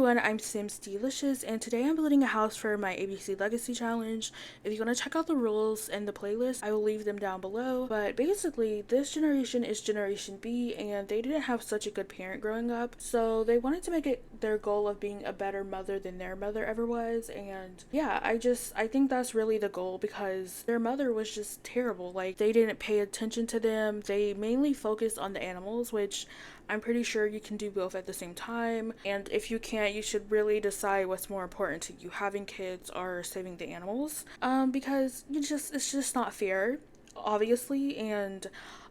everyone, I'm simsdeelicious, and today I'm building a house for my ABC Legacy Challenge. If you want to check out the rules and the playlist, I will leave them down below. But basically, this generation is Generation B, and they didn't have such a good parent growing up, so they wanted to make it their goal of being a better mother than their mother ever was. And yeah, I think that's really the goal, because their mother was just terrible. Like, they didn't pay attention to them. They mainly focused on the animals, which I'm pretty sure you can do both at the same time. And if you can't, you should really decide what's more important to you, having kids or saving the animals. Because it's just not fair, obviously. And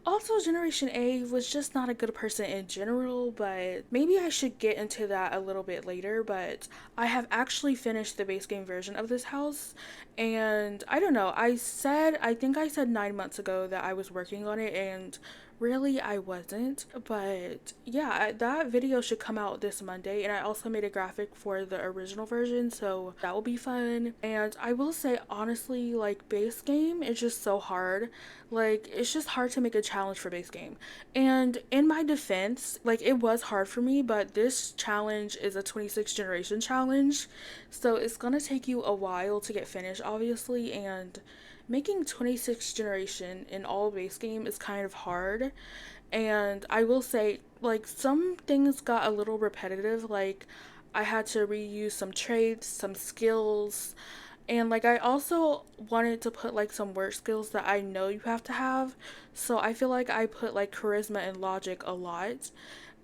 also, Generation A was just not a good person in general, but maybe I should get into that a little bit later. But I have actually finished the base game version of this house, and I don't know, I think I said 9 months ago that I was working on it, and really I wasn't. But yeah, that video should come out this Monday, and I also made a graphic for the original version, so that will be fun. And I will say, honestly, like, base game is just so hard. Like, it's just hard to make a challenge for base game. And in my defense, like, it was hard for me, but this challenge is a 26 generation challenge, so it's gonna take you a while to get finished, obviously. And making 26 generation in all base game is kind of hard. And I will say, like, some things got a little repetitive. Like, I had to reuse some traits, some skills, and like, I also wanted to put like some work skills that I know you have to have. So I feel like I put like charisma and logic a lot,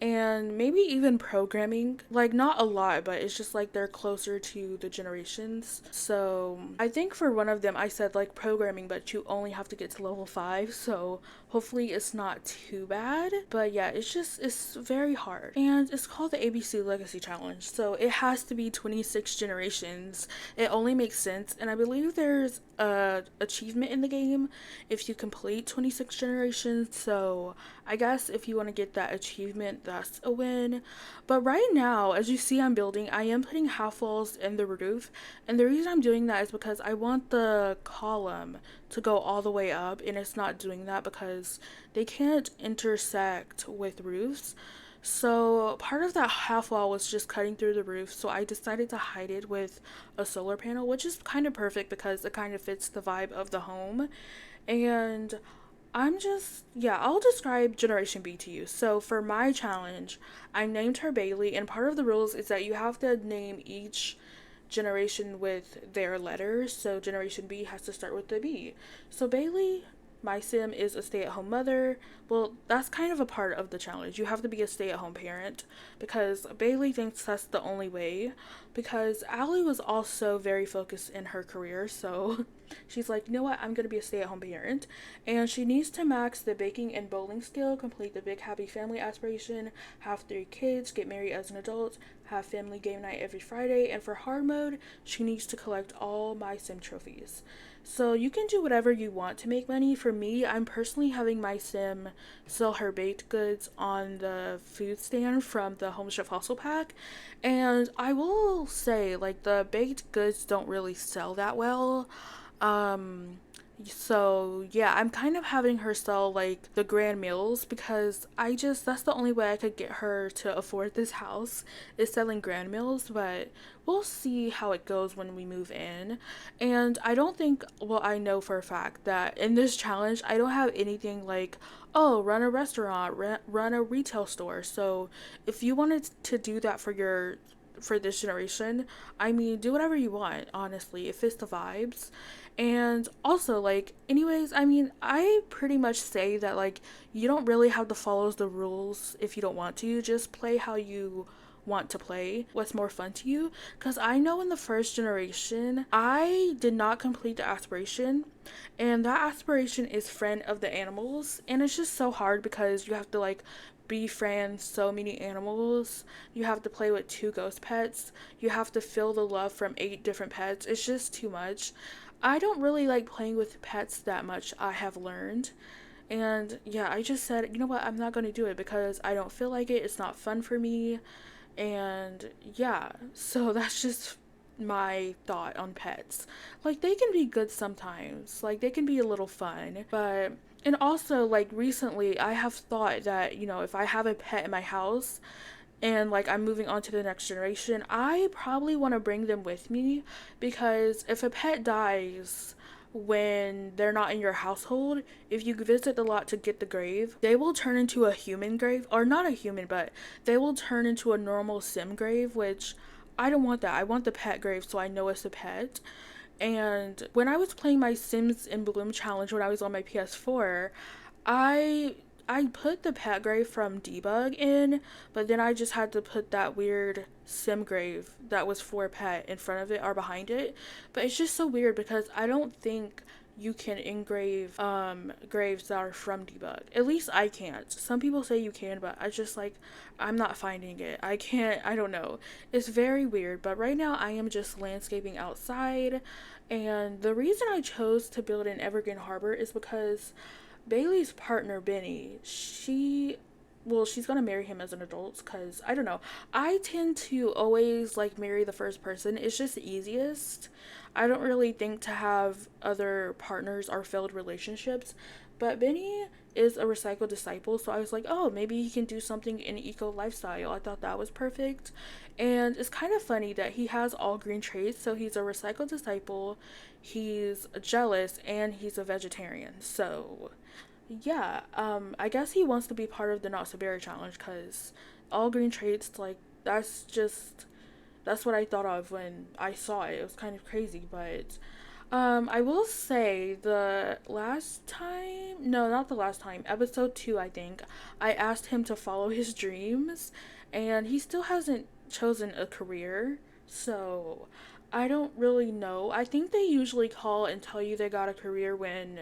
and maybe even programming, like, not a lot, but it's just like they're closer to the generations. So I think for one of them I said like programming, but you only have to get to level 5, so hopefully it's not too bad. But yeah, it's very hard, and it's called the ABC Legacy Challenge, so it has to be 26 generations. It only makes sense. And I believe there's a achievement in the game if you complete 26 generations, so I guess if you want to get that achievement, that's a win. But right now, as you see, I'm building, I am putting half walls in the roof, and the reason I'm doing that is because I want the column to go all the way up, and it's not doing that because they can't intersect with roofs. So part of that half wall was just cutting through the roof, so I decided to hide it with a solar panel, which is kind of perfect because it kind of fits the vibe of the home. And yeah, I'll describe Generation B to you. So for my challenge, I named her Bailey, and part of the rules is that you have to name each generation with their letters. So Generation B has to start with the B. So Bailey, my sim, is a stay-at-home mother. Well, that's kind of a part of the challenge. You have to be a stay-at-home parent because Bailey thinks that's the only way, because Allie was also very focused in her career, so she's like, you know what, I'm gonna be a stay-at-home parent. And she needs to max the baking and bowling skill, complete the big happy family aspiration, have 3 kids, get married as an adult, have family game night every Friday, and for hard mode, she needs to collect all my sim trophies. So you can do whatever you want to make money. For me, I'm personally having my sim sell her baked goods on the food stand from the Home Chef Hustle Pack. And I will say, like, the baked goods don't really sell that well. Um, so yeah, I'm kind of having her sell like the grand meals, because that's the only way I could get her to afford this house, is selling grand meals. But we'll see how it goes when we move in. And I don't think, well, I know for a fact that in this challenge I don't have anything like, oh, run a restaurant, run a retail store. So if you wanted to do that for this generation, I mean, do whatever you want, honestly. It fits the vibes. And also, like, anyways, I mean, I pretty much say that, like, you don't really have to follow the rules if you don't want to. Just play how you want to play, what's more fun to you. Because I know in the first generation, I did not complete the aspiration, and that aspiration is friend of the animals. And it's just so hard because you have to, like, befriend so many animals. You have to play with 2 ghost pets. You have to feel the love from 8 different pets. It's just too much. I don't really like playing with pets that much, I have learned. And yeah, I just said, you know what, I'm not going to do it because I don't feel like it. It's not fun for me. And yeah, so that's just my thought on pets. Like, they can be good sometimes, like, they can be a little fun, but. And also, like, recently I have thought that, if I have a pet in my house, and like I'm moving on to the next generation, I probably want to bring them with me, because if a pet dies when they're not in your household, if you visit the lot to get the grave, they will turn into a human grave, or not a human, but they will turn into a normal sim grave, which I don't want that. I want the pet grave so I know it's a pet. And when I was playing my Sims in Bloom challenge when I was on my PS4, I I put the pet grave from debug in, but then I just had to put that weird sim grave that was for pet in front of it or behind it. But it's just so weird because I don't think you can engrave graves that are from debug. At least I can't. Some people say you can, but I just like I'm not finding it. I can't. I don't know. It's very weird, but right now I am just landscaping outside, and the reason I chose to build an evergreen harbor is because Bailey's partner Benny, she's gonna marry him as an adult, because I don't know, I tend to always like marry the first person. It's just the easiest. I don't really think to have other partners or failed relationships, but Benny is a recycled disciple, so I was like, oh, maybe he can do something in eco lifestyle. I thought that was perfect. And it's kind of funny that he has all green traits. So he's a recycled disciple, he's jealous, and he's a vegetarian. So yeah, I guess he wants to be part of the Not So Berry challenge, because all green traits, like, that's what I thought of when I saw it. It was kind of crazy, but I will say the last time, no, not the last time, episode 2, I think, I asked him to follow his dreams, and he still hasn't chosen a career, so I don't really know. I think they usually call and tell you they got a career when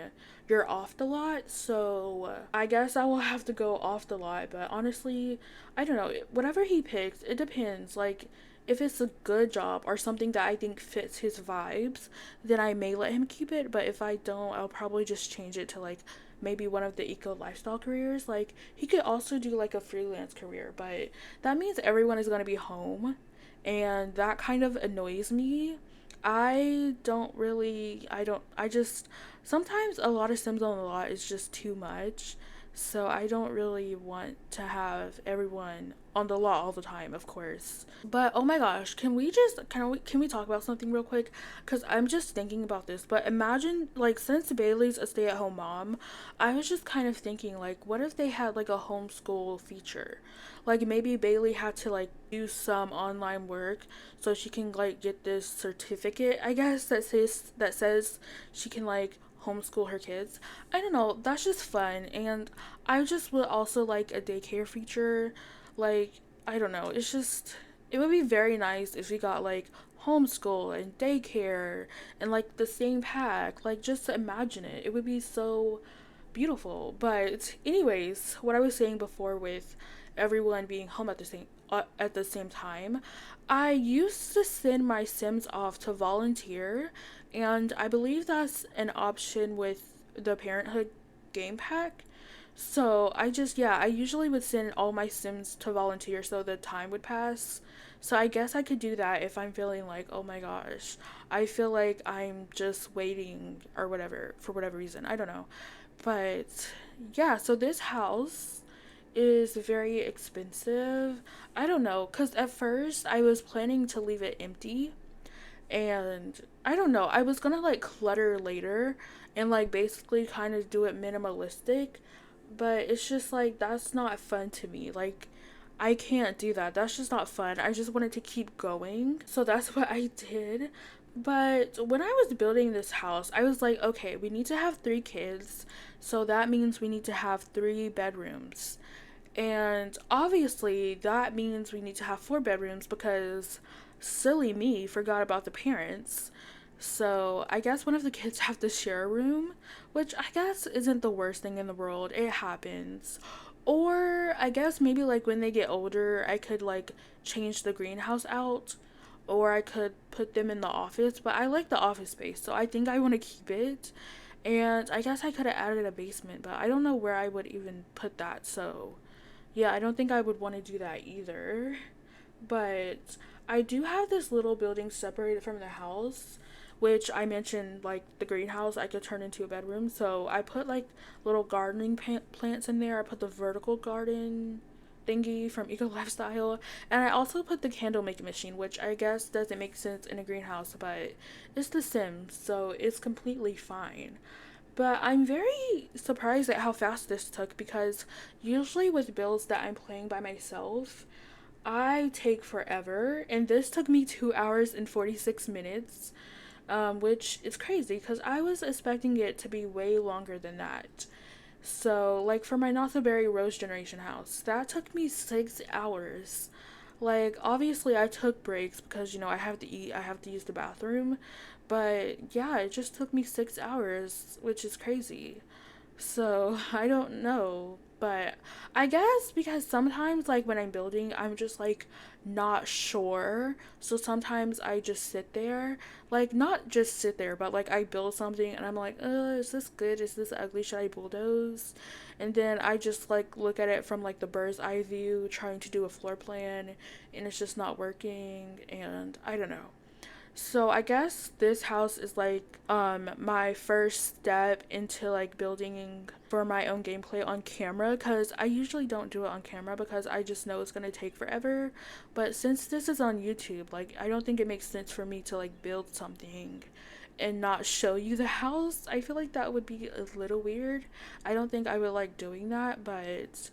you're off the lot, so I guess I will have to go off the lot, but honestly, I don't know. Whatever he picks, it depends. Like, if it's a good job or something that I think fits his vibes, then I may let him keep it. But if I don't, I'll probably just change it to like maybe one of the eco lifestyle careers. Like, he could also do like a freelance career, but that means everyone is going to be home, and that kind of annoys me. I just, sometimes a lot of Sims on the lot is just too much. So I don't really want to have everyone on the lot all the time, of course. But oh my gosh, can we talk about something real quick? Cuz I'm just thinking about this. But imagine, like, since Bailey's a stay-at-home mom, I was just kind of thinking, like, what if they had like a homeschool feature? Like, maybe Bailey had to like do some online work so she can like get this certificate, I guess, that says she can like homeschool her kids. I don't know, that's just fun. And I just would also like a daycare feature. Like, I don't know, it would be very nice if we got like homeschool and daycare and like the same pack. Like, just to imagine it, it would be so beautiful. But anyways, what I was saying before with everyone being home at the same time, I used to send my Sims off to volunteer, and I believe that's an option with the Parenthood game pack. So I usually would send all my Sims to volunteer so the time would pass. So I guess I could do that if I'm feeling like, oh my gosh, I feel like I'm just waiting or whatever for whatever reason. I don't know. But yeah, so this house is very expensive. I don't know, cuz at first I was planning to leave it empty, and I don't know, I was going to like clutter later and like basically kind of do it minimalistic, but it's just like that's not fun to me. Like, I can't do that. That's just not fun. I just wanted to keep going. So that's what I did. But when I was building this house, I was like, okay, we need to have 3 kids. So that means we need to have 3 bedrooms. And obviously, that means we need to have 4 bedrooms because silly me forgot about the parents. So I guess one of the kids have to share a room, which I guess isn't the worst thing in the world. It happens. Or I guess maybe like when they get older, I could like change the greenhouse out, or I could put them in the office. But I like the office space, so I think I want to keep it. And I guess I could have added a basement, but I don't know where I would even put that. So yeah, I don't think I would want to do that either. But I do have this little building separated from the house, which I mentioned, like the greenhouse I could turn into a bedroom. So I put like little gardening plants in there. I put the vertical garden thingy from Eco Lifestyle, and I also put the candle making machine, which I guess doesn't make sense in a greenhouse, but it's The Sims, so it's completely fine. But I'm very surprised at how fast this took, because usually with builds that I'm playing by myself, I take forever, and this took me 2 hours and 46 minutes, which is crazy because I was expecting it to be way longer than that. So, like for my Not So Berry Rose Generation house, that took me 6 hours. Like, obviously, I took breaks because, I have to eat, I have to use the bathroom. But yeah, it just took me 6 hours, which is crazy. So, I don't know. But I guess because sometimes, like, when I'm building, I'm just, like, not sure. So sometimes I just sit there. Like, not just sit there, but, like, I build something and I'm like, is this good? Is this ugly? Should I bulldoze? And then I just, like, look at it from, like, the bird's eye view, trying to do a floor plan, and it's just not working. And I don't know. So I guess this house is like my first step into like building for my own gameplay on camera, cuz I usually don't do it on camera because I just know it's going to take forever. But since this is on YouTube, like I don't think it makes sense for me to like build something and not show you the house. I feel like that would be a little weird. I don't think I would like doing that, but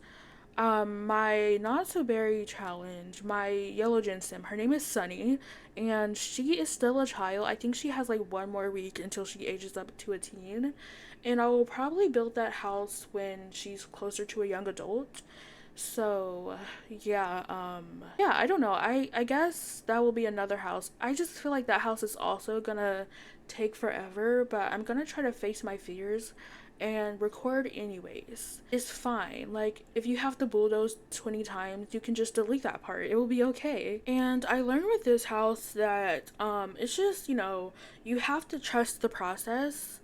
my not so berry challenge, my yellow gen sim, her name is Sunny, and she is still a child. I think she has like 1 more week until she ages up to a teen, and I will probably build that house when she's closer to a young adult. So yeah, I don't know. I guess that will be another house. I just feel like that house is also gonna take forever, but I'm gonna try to face my fears and record anyways. It's fine. Like, if you have to bulldoze 20 times, you can just delete that part. It will be okay. And I learned with this house that it's just, you have to trust the process,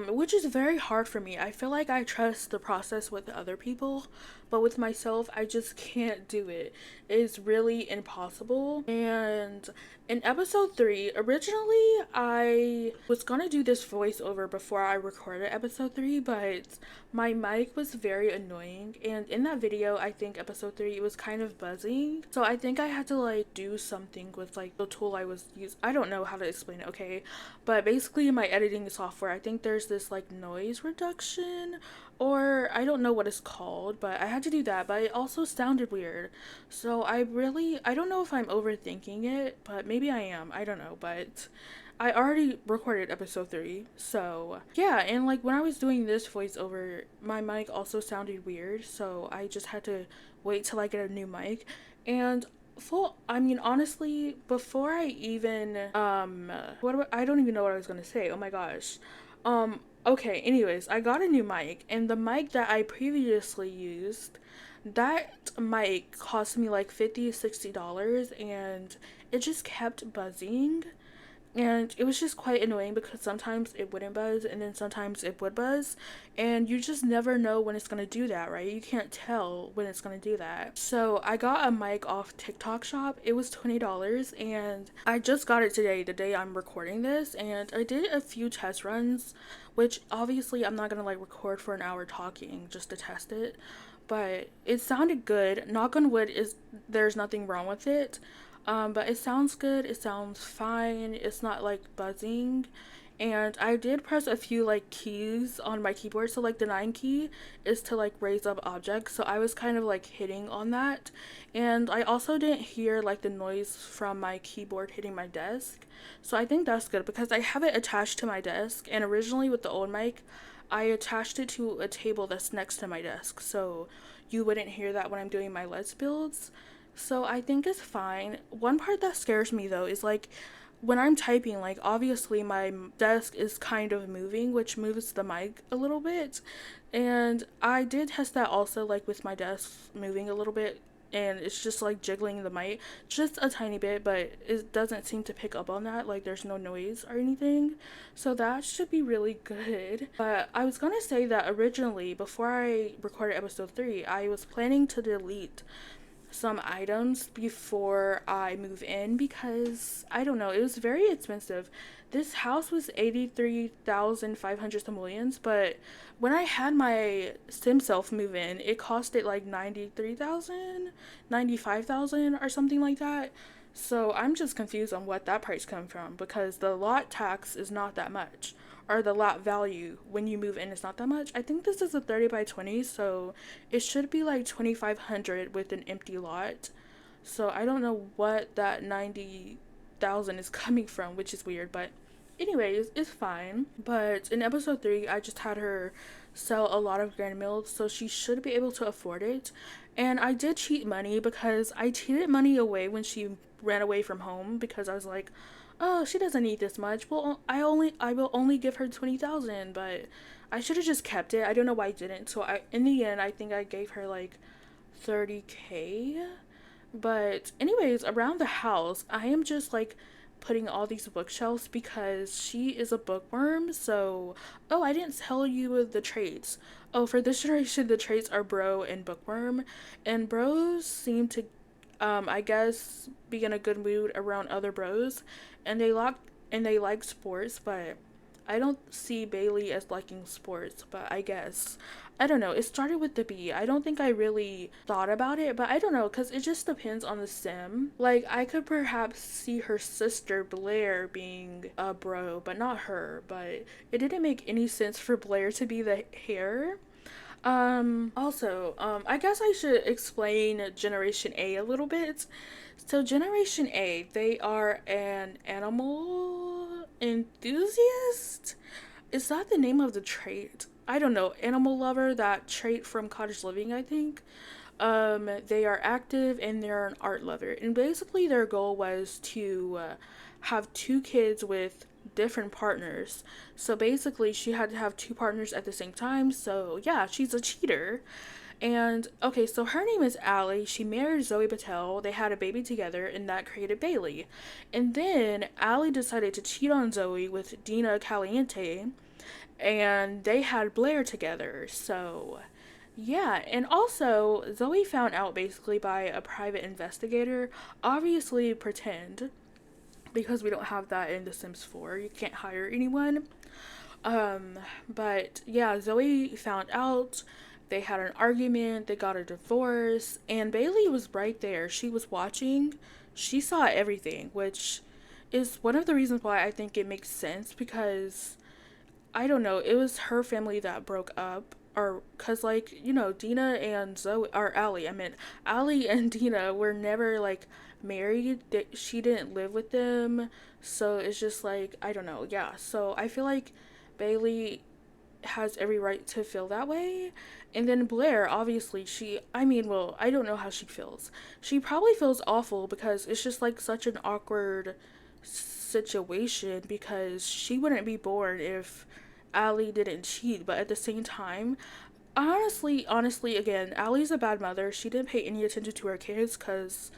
which is very hard for me. I feel like I trust the process with other people, but with myself, I just can't do it. It's really impossible. And in episode 3, originally I was gonna do this voiceover before I recorded episode 3, but my mic was very annoying. And in that video, I think episode 3, it was kind of buzzing. So I think I had to like do something with like the tool I was using. I don't know how to explain it, okay? But basically in my editing software, I think there's this like noise reduction, or I don't know what it's called, but I had to do that, but it also sounded weird. So I don't know if I'm overthinking it, but maybe I am. I don't know, but I already recorded episode 3. So yeah, and like when I was doing this voiceover, my mic also sounded weird, so I just had to wait till I get a new mic. And I mean, honestly, before I even I don't even know what I was gonna say. Oh my gosh. Okay, anyways, I got a new mic, and the mic that I previously used, that mic cost me like $50-$60, and it just kept buzzing. And it was just quite annoying because sometimes it wouldn't buzz and then sometimes it would buzz. And you just never know when it's going to do that, right? You can't tell when it's going to do that. So I got a mic off TikTok shop. It was $20 and I just got it today, the day I'm recording this. And I did a few test runs, which obviously I'm not going to like record for an hour talking just to test it. But it sounded good. Knock on wood, there's nothing wrong with it. But it sounds good. It sounds fine. It's not like buzzing. And I did press a few like keys on my keyboard. So like the 9 key is to like raise up objects. So I was kind of like hitting on that. And I also didn't hear like the noise from my keyboard hitting my desk. So I think that's good because I have it attached to my desk. And originally with the old mic, I attached it to a table that's next to my desk. So you wouldn't hear that when I'm doing my Let's builds. So I think it's fine. One part that scares me though is like when I'm typing, like obviously my desk is kind of moving, which moves the mic a little bit. And I did test that also like with my desk moving a little bit, and it's just like jiggling the mic just a tiny bit, but it doesn't seem to pick up on that, like there's no noise or anything. So that should be really good. But I was gonna say that originally before I recorded episode 3, I was planning to delete some items before I move in because I don't know, it was very expensive. This house was 83,500 simoleons, but when I had my sim self move in, it costed like 93,000, 95,000, or something like that. So I'm just confused on what that price come from because the lot tax is not that much, or the lot value when you move in is not that much. I think this is a 30 by 20, so it should be like 2,500 with an empty lot. So I don't know what that 90,000 is coming from, which is weird, but anyways, it's fine. But in episode 3, I just had her sell a lot of grand meals, so she should be able to afford it. And I did cheat money because I cheated money away when she ran away from home because I was like, oh, she doesn't need this much. Well, I will only give her 20,000, but I should have just kept it. I don't know why I didn't. So in the end, I think I gave her like 30K. But anyways, around the house, I am just like putting all these bookshelves because she is a bookworm. So, oh, I didn't tell you the traits. Oh, for this generation, the traits are bro and bookworm, and bros seem to, I guess, be in a good mood around other bros, and they like sports, but I don't see Bailey as liking sports, but I guess. I don't know. It started with the B. I don't think I really thought about it, but I don't know, because it just depends on the sim. Like, I could perhaps see her sister Blair being a bro, but not her. But it didn't make any sense for Blair to be the hair. I guess I should explain Generation A a little bit. So, Generation A, they are an animal enthusiast? Is that the name of the trait? I don't know. Animal lover, that trait from Cottage Living, I think. They are active and they're an art lover. And basically, their goal was to have two kids with different partners. So basically, she had to have two partners at the same time. So yeah, she's a cheater. And okay, so her name is Allie. She married Zoe Patel. They had a baby together, and that created Bailey. And then Allie decided to cheat on Zoe with Dina Caliente, and they had Blair together. So yeah, and also Zoe found out basically by a private investigator, obviously pretend, because we don't have that in The Sims 4. You can't hire anyone. But yeah, Zoe found out. They had an argument, they got a divorce, and Bailey was right there. She was watching. She saw everything, which is one of the reasons why I think it makes sense because I don't know, it was her family that broke up. Or, cause like, you know, Dina and Zoe, or Allie, I meant Allie and Dina were never like married. She didn't live with them. So it's just like, I don't know, yeah. So I feel like Bailey has every right to feel that way. And then Blair, obviously, well, I don't know how she feels. She probably feels awful because it's just like such an awkward situation because she wouldn't be born if Allie didn't cheat, but at the same time, honestly, again, Allie's a bad mother. She didn't pay any attention to her kids because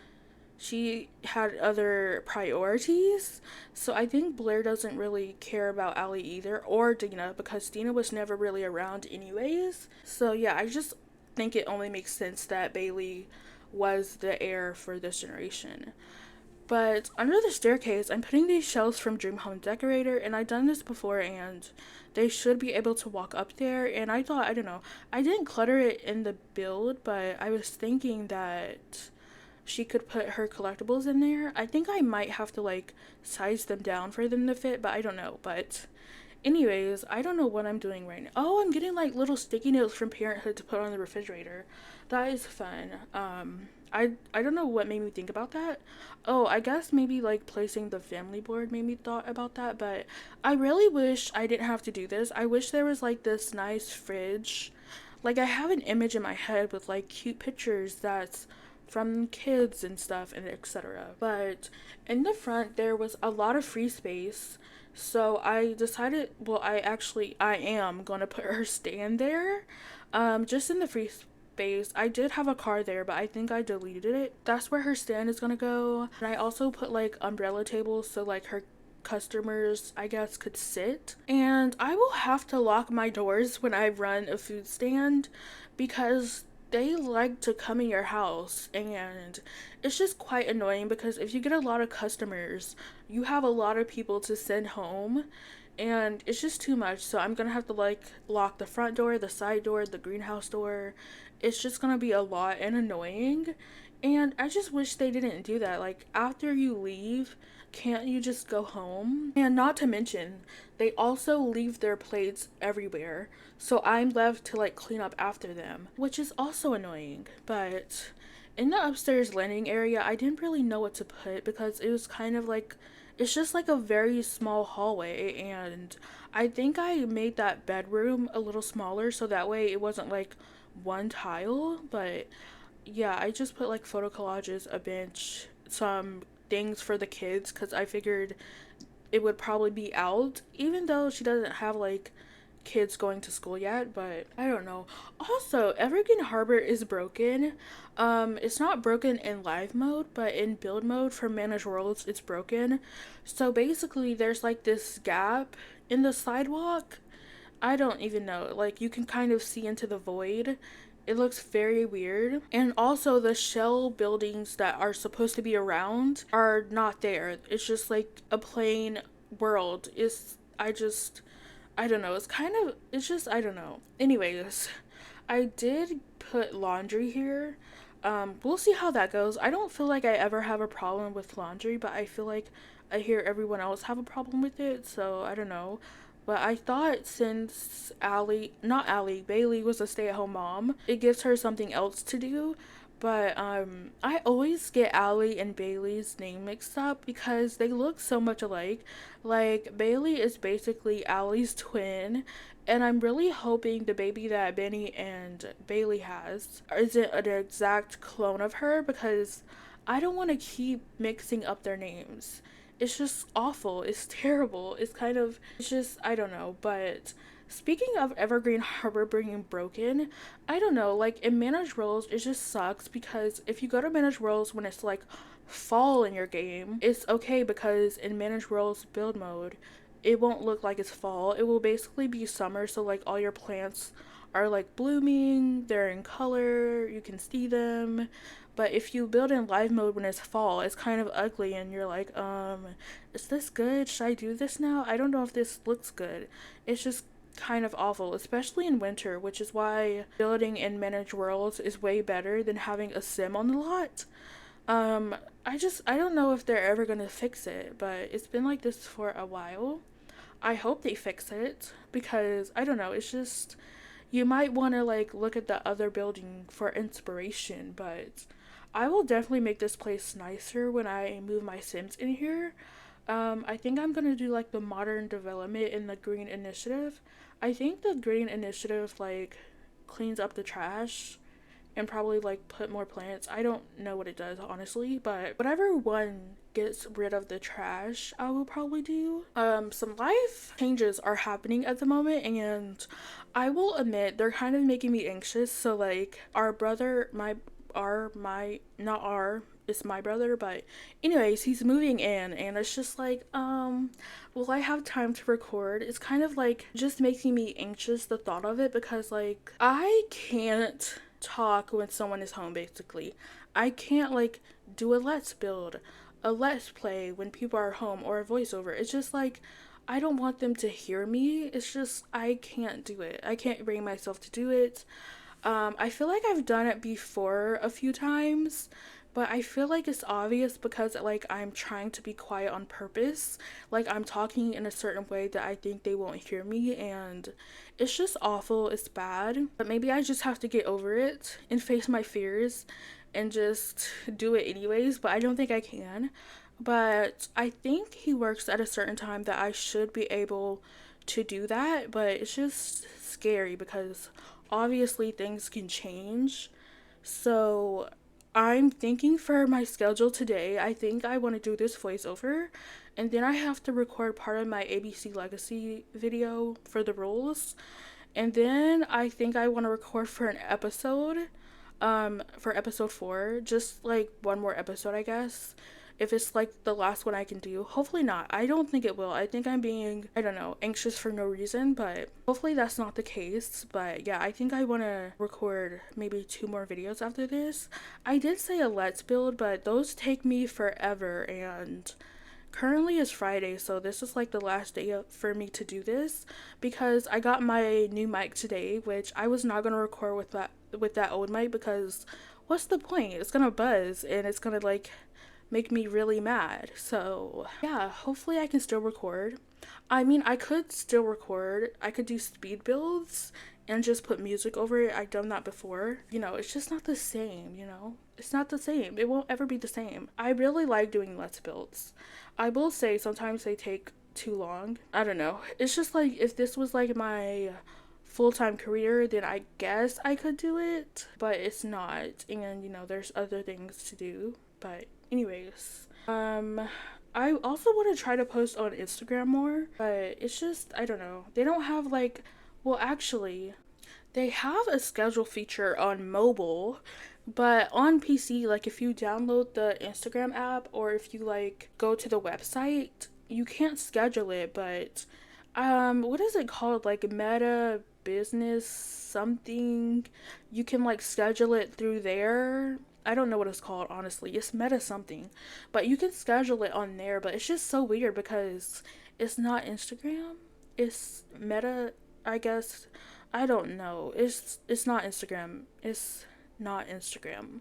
she had other priorities. So I think Blair doesn't really care about Allie either, or Dina, because Dina was never really around anyways. So yeah, I just think it only makes sense that Bailey was the heir for this generation. But under the staircase, I'm putting these shelves from Dream Home Decorator, and I've done this before, and they should be able to walk up there. And I thought, I don't know, I didn't clutter it in the build, but I was thinking that she could put her collectibles in there. I think I might have to like size them down for them to fit, but I don't know. But anyways, I don't know what I'm doing right now. Oh, I'm getting like little sticky notes from Parenthood to put on the refrigerator. That is fun. I don't know what made me think about that. Oh, I guess maybe like placing the family board made me thought about that, but I really wish I didn't have to do this. I wish there was like this nice fridge. Like I have an image in my head with like cute pictures that's from kids and stuff and etc. But in the front there was a lot of free space. So I decided, well, I am going to put her stand there. Just in the free space. I did have a car there, but I think I deleted it. That's where her stand is going to go. And I also put like umbrella tables so like her customers, I guess, could sit. And I will have to lock my doors when I run a food stand because they like to come in your house, and it's just quite annoying because if you get a lot of customers, you have a lot of people to send home, and it's just too much. So I'm gonna have to like lock the front door, the side door, the greenhouse door. It's just gonna be a lot and annoying, and I just wish they didn't do that. Like, after you leave, can't you just go home? And not to mention, they also leave their plates everywhere, so I'm left to like clean up after them, which is also annoying. But in the upstairs landing area, I didn't really know what to put because it was kind of like, it's just like a very small hallway, and I think I made that bedroom a little smaller so that way it wasn't like one tile. But yeah, I just put like photo collages, a bench, some things for the kids because I figured it would probably be out, even though she doesn't have like kids going to school yet. But I don't know. Also, Evergreen Harbor is broken. It's not broken in live mode, but in build mode for Manage Worlds, it's broken. So basically, there's like this gap in the sidewalk. I don't even know. Like, you can kind of see into the void. It looks very weird. And also, the shell buildings that are supposed to be around are not there. It's just like a plain world. I don't know. It's kind of, it's just, I don't know. Anyways, I did put laundry here. We'll see how that goes. I don't feel like I ever have a problem with laundry, but I feel like I hear everyone else have a problem with it, so I don't know. But I thought since Bailey was a stay-at-home mom, it gives her something else to do. But I always get Allie and Bailey's name mixed up because they look so much alike. Like, Bailey is basically Allie's twin, and I'm really hoping the baby that Benny and Bailey has isn't an exact clone of her because I don't want to keep mixing up their names. It's just awful. It's terrible. It's just, I don't know. But speaking of Evergreen Harbor being broken, I don't know. Like, in Managed Worlds, it just sucks because if you go to Managed Worlds when it's like fall in your game, it's okay because in Managed Worlds build mode, it won't look like it's fall. It will basically be summer, so like all your plants are like blooming, they're in color, you can see them. But if you build in live mode when it's fall, it's kind of ugly and you're like, is this good? Should I do this now? I don't know if this looks good. It's just kind of awful, especially in winter, which is why building in Managed Worlds is way better than having a sim on the lot. I don't know if they're ever gonna fix it, but it's been like this for a while. I hope they fix it because I don't know, it's just, you might want to like look at the other building for inspiration, but I will definitely make this place nicer when I move my Sims in here. I think I'm gonna do like the modern development in the green initiative. I think the green initiative like cleans up the trash and probably like put more plants. I don't know what it does honestly, but whatever one gets rid of the trash, I will probably do. Some life changes are happening at the moment, and I will admit they're kind of making me anxious. So like our brother, my not our it's my brother, but anyways, he's moving in, and it's just like, will I have time to record? It's kind of like just making me anxious, the thought of it, because like I can't talk when someone is home. Basically, I can't like do a let's build, a let's play when people are home, or a voiceover. It's just like I don't want them to hear me. It's just I can't do it. I can't bring myself to do it. I feel like I've done it before a few times, but I feel like it's obvious because like I'm trying to be quiet on purpose. Like I'm talking in a certain way that I think they won't hear me, and it's just awful. It's bad. But maybe I just have to get over it and face my fears and just do it anyways, but I don't think I can. But I think he works at a certain time that I should be able to do that, but it's just scary because obviously things can change. So I'm thinking for my schedule today, I think I want to do this voiceover, and then I have to record part of my ABC Legacy video for the rules. And then I think I want to record for an episode, for episode 4, just like one more episode, I guess. if it's like the last one I can do. Hopefully not. I don't think it will. I think I'm being, I don't know, anxious for no reason, but hopefully that's not the case. But yeah, I think I want to record maybe 2 more videos after this. I did say a let's build, but those take me forever, and currently is Friday, so this is like the last day for me to do this because I got my new mic today, which I was not gonna record with that old mic because what's the point? It's gonna buzz and it's gonna like make me really mad. So yeah, hopefully I can still record. I mean, I could still record. I could do speed builds and just put music over it. I've done that before. You know, it's just not the same, you know? It's not the same. It won't ever be the same. I really like doing let's builds. I will say sometimes they take too long. I don't know. It's just like if this was like my full-time career, then I guess I could do it, but it's not. And you know, there's other things to do. But anyways, I also want to try to post on Instagram more, but it's just, I don't know. They don't have like, well, actually, they have a schedule feature on mobile, but on PC, like if you download the Instagram app or if you like go to the website, you can't schedule it, but what is it called? Like Meta Business something. You can like schedule it through there. I don't know what it's called, honestly. It's Meta something. But you can schedule it on there, but it's just so weird because it's not Instagram. It's Meta, I guess. I don't know. It's not Instagram. It's not Instagram.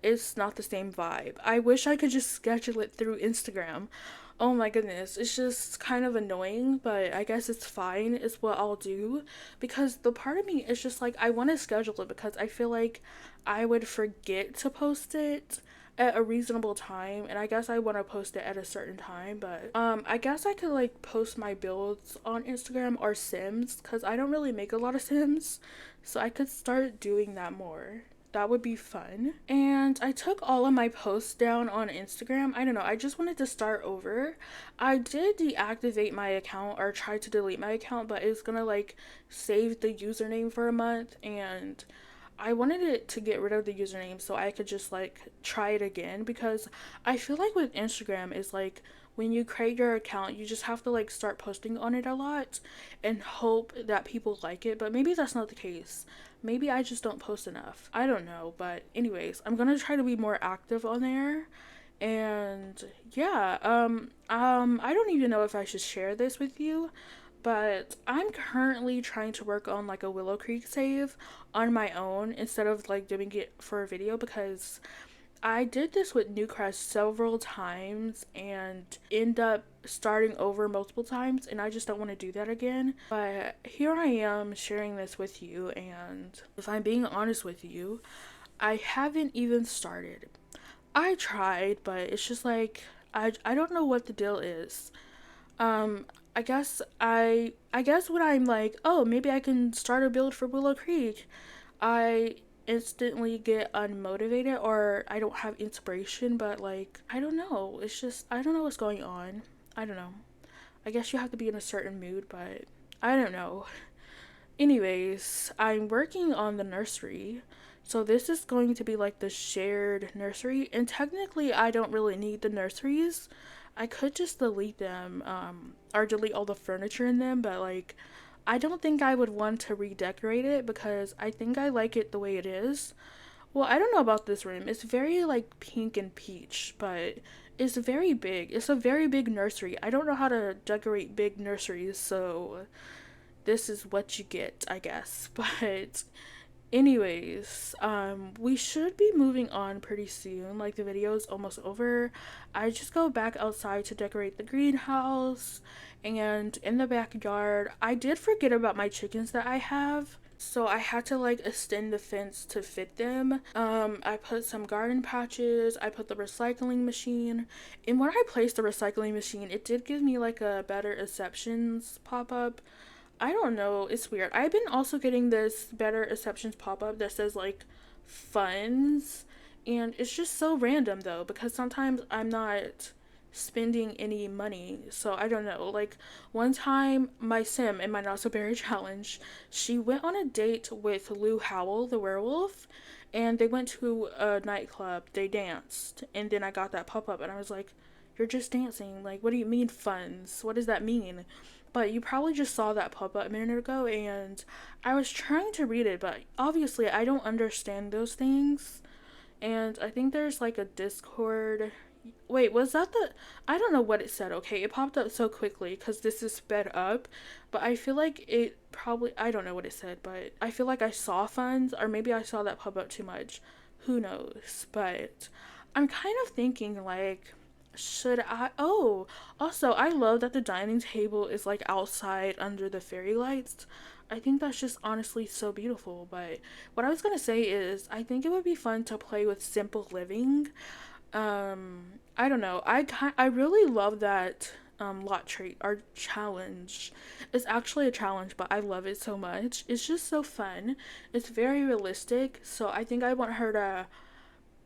It's not the same vibe. I wish I could just schedule it through Instagram. Oh my goodness, it's just kind of annoying, but I guess it's fine. It's what I'll do because the part of me is just like I want to schedule it because I feel like I would forget to post it at a reasonable time, and I guess I want to post it at a certain time, but I guess I could like post my builds on Instagram or Sims cuz I don't really make a lot of Sims, so I could start doing that more. That would be fun. And I took all of my posts down on Instagram. I don't know. I just wanted to start over. I did deactivate my account or try to delete my account, but it's gonna like save the username for a month, and I wanted it to get rid of the username so I could just like try it again because I feel like with Instagram is like when you create your account, you just have to like start posting on it a lot and hope that people like it, but maybe that's not the case. Maybe I just don't post enough. I don't know, but anyways, I'm gonna try to be more active on there. And yeah, I don't even know if I should share this with you, but I'm currently trying to work on like a Willow Creek save on my own instead of like doing it for a video because I did this with Newcrest several times and end up starting over multiple times, and I just don't want to do that again. But here I am sharing this with you, and if I'm being honest with you, I haven't even started. I tried, but it's just like I don't know what the deal is. I guess when I'm like, oh, maybe I can start a build for Willow Creek, I instantly get unmotivated or I don't have inspiration, but like I don't know. It's just I don't know what's going on. I don't know. I guess you have to be in a certain mood, but I don't know. Anyways, I'm working on the nursery. So this is going to be like the shared nursery, and technically I don't really need the nurseries. I could just delete them or delete all the furniture in them, but like I don't think I would want to redecorate it because I think I like it the way it is. Well, I don't know about this room. It's very like pink and peach, but it's very big. It's a very big nursery. I don't know how to decorate big nurseries, so this is what you get, I guess. But anyways, we should be moving on pretty soon. Like the video is almost over. I just go back outside to decorate the greenhouse, and in the backyard, I did forget about my chickens that I have. So I had to like extend the fence to fit them. I put some garden patches, I put the recycling machine. And when I placed the recycling machine, it did give me like a better exceptions pop-up. I don't know, it's weird. I've been also getting this better exceptions pop-up that says like funds, and it's just so random though because sometimes I'm not spending any money. So I don't know. Like one time my sim in my not so berry challenge, she went on a date with Lou Howell, the werewolf, and they went to a nightclub. They danced, and then I got that pop-up and I was like, you're just dancing. Like, what do you mean funds? What does that mean? But you probably just saw that pop up a minute ago, and I was trying to read it, but obviously I don't understand those things. And I think there's like a Discord. Wait, was that the. I don't know what it said, okay? It popped up so quickly because this is sped up, but I feel like it probably. I don't know what it said, but I feel like I saw funds, or maybe I saw that pop up too much. Who knows? But I'm kind of thinking, like, should I? Oh, also, I love that the dining table is like outside under the fairy lights. I think that's just honestly so beautiful. But what I was gonna say is, I think it would be fun to play with simple living. I don't know. I really love that lot trait. Our challenge is actually a challenge, but I love it so much. It's just so fun. It's very realistic. So I think I want her to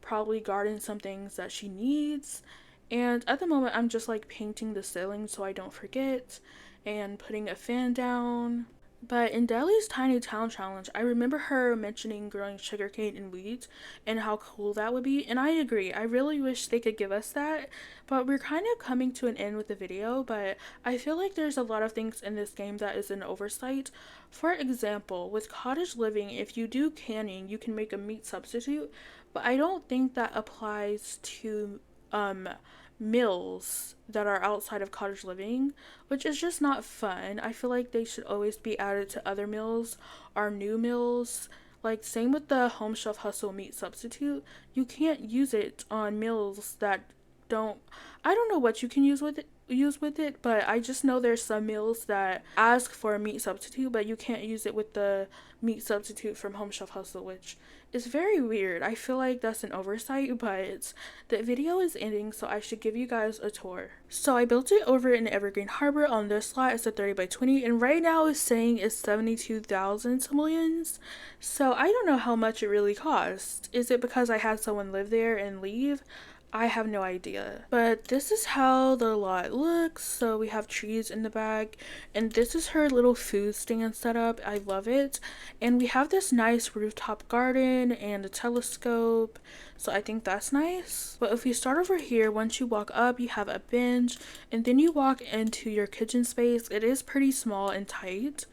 probably garden some things that she needs. And at the moment, I'm just like painting the ceiling so I don't forget and putting a fan down. But in Deli's Tiny Town Challenge, I remember her mentioning growing sugarcane and wheat and how cool that would be. And I agree. I really wish they could give us that. But we're kind of coming to an end with the video. But I feel like there's a lot of things in this game that is an oversight. For example, with cottage living, if you do canning, you can make a meat substitute. But I don't think that applies to meals that are outside of cottage living, which is just not fun. I feel like they should always be added to other meals or new meals. Like same with the Home Chef Hustle meat substitute. You can't use it on meals that don't. I don't know what you can use with it, but I just know there's some meals that ask for a meat substitute, but you can't use it with the meat substitute from Home Chef Hustle, which is very weird. I feel like that's an oversight, but the video is ending, so I should give you guys a tour. So I built it over in Evergreen Harbor. On this lot, it's a 30 by 20, and right now it's saying it's 72,000 simoleons. So I don't know how much it really cost. Is it because I had someone live there and leave? I have no idea. But this is how the lot looks. So we have trees in the back, and this is her little food stand setup. I love it. And we have this nice rooftop garden and a telescope. So I think that's nice. But if you start over here, once you walk up, you have a bench, and then you walk into your kitchen space. It is pretty small and tight.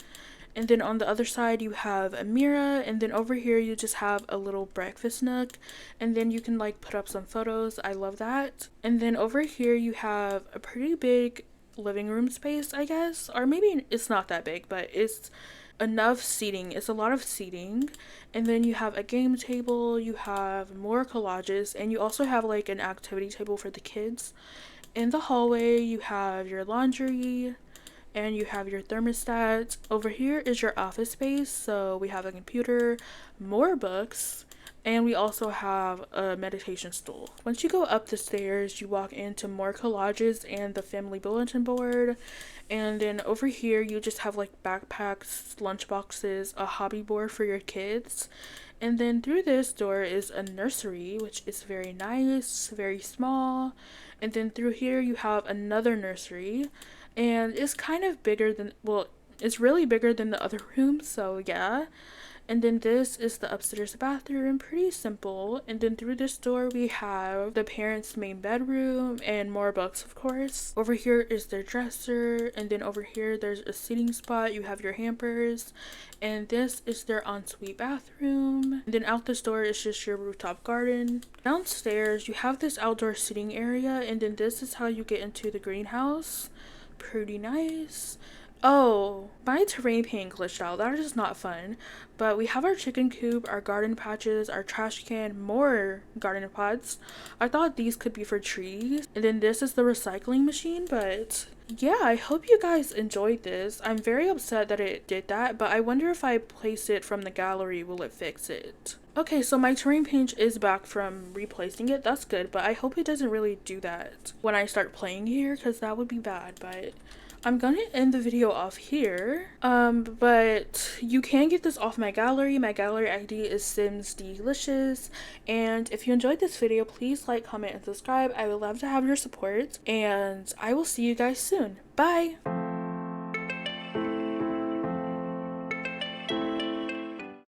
And then on the other side, you have a mirror. And then over here, you just have a little breakfast nook. And then you can like put up some photos. I love that. And then over here, you have a pretty big living room space, I guess. Or maybe it's not that big, but it's enough seating. It's a lot of seating. And then you have a game table. You have more collages. And you also have like an activity table for the kids. In the hallway, you have your laundry. And you have your thermostat. Over here is your office space. So we have a computer, more books, and we also have a meditation stool. Once you go up the stairs, you walk into more collages and the family bulletin board. And then over here, you just have like backpacks, lunch boxes, a hobby board for your kids. And then through this door is a nursery, which is very nice, very small. And then through here, you have another nursery. And it's kind of bigger than, well, it's really bigger than the other room, so yeah. And then this is the upstairs bathroom, pretty simple. And then through this door, we have the parents' main bedroom and more books, of course. Over here is their dresser, and then over here, there's a seating spot. You have your hampers, and this is their ensuite bathroom. And then out this door is just your rooftop garden. Downstairs, you have this outdoor seating area, and then this is how you get into the greenhouse. Pretty nice. Oh, my terrain paint glitched out. That is not fun. But we have our chicken coop, our garden patches, our trash can, more garden pots. I thought these could be for trees. And then this is the recycling machine. But yeah, I hope you guys enjoyed this. I'm very upset that it did that, but I wonder if I place it from the gallery, will it fix it? Okay, so my terrain paint is back from replacing it. That's good, but I hope it doesn't really do that when I start playing here, because that would be bad. But I'm gonna end the video off here. But you can get this off my gallery. My gallery ID is simsdeelicious. And if you enjoyed this video, please like, comment, and subscribe. I would love to have your support. And I will see you guys soon. Bye!